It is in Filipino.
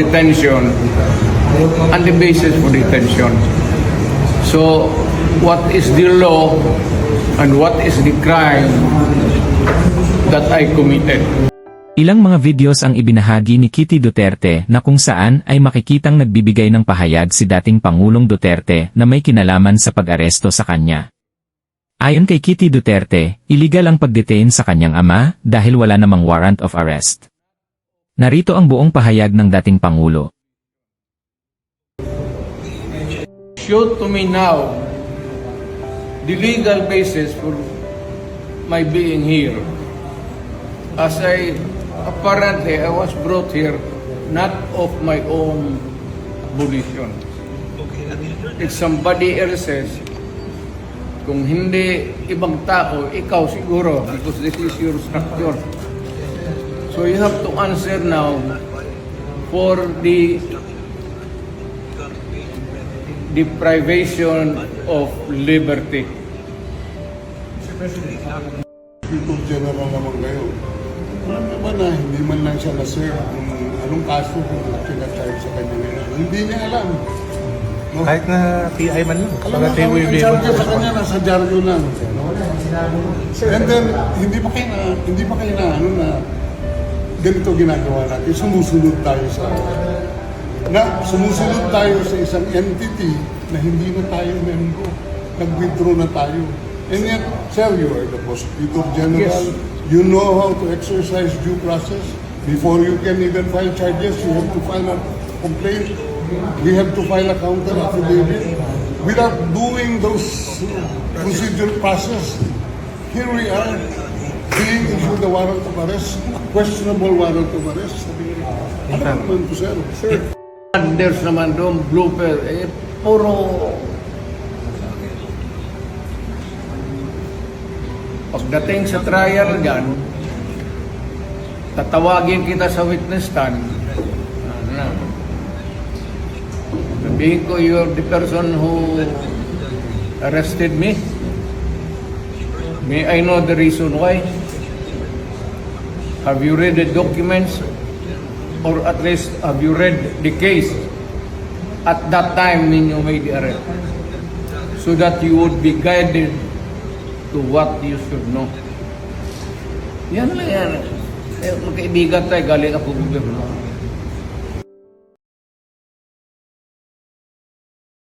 detention and the basis for detention. So, what is the law and what is the crime that I committed? Ilang mga videos ang ibinahagi ni Kitty Duterte na kung saan ay makikitang nagbibigay ng pahayag si dating Pangulong Duterte na may kinalaman sa pag-aresto sa kanya. Ayon kay Kitty Duterte, illegal ang pag-detain sa kanyang ama dahil wala namang warrant of arrest. Narito ang buong pahayag ng dating Pangulo. Show to me now the legal basis for my being here. As apparently I was brought here not of my own volition. It's somebody else's. Kung hindi ibang tao, ikaw siguro, because this is your structure. So you have to answer now for the deprivation of liberty. People general naman kayo. Alam naman na hindi man lang siya na-serve kung anong kaso kung pinacharge sa kanya ngayon. Hindi niya alam. No? Kahit na PI man lang. Alam na kami ang charge sa kanya, nasa dyaryo lang. And then, hindi pa kayo na, ano na, ganito ginagawa natin. Sumusunod tayo sa isang entity na hindi na tayo membro. Nag-withdraw na tayo. And yet, sir, you are the Prosecutor General. Yes. You know how to exercise due process. Before you can even file charges, you have to file a complaint. We have to file a counter affidavit. Without doing those procedural process, here we are being issued a warrant of arrest, a questionable warrant of arrest. Ano naman to, sir? Sir. There's naman doon blooper, puro pagdating sa trial gan, tatawagin kita sa witness stand. Sabihin ko, you're the person who arrested me. May I know the reason why? Have you read the documents? Or at least have you read the case at that time when you made the arrest? So that you would be guided to what you should know. Yan lang yan. Magkaibigan tayo, galing ako gobyerno.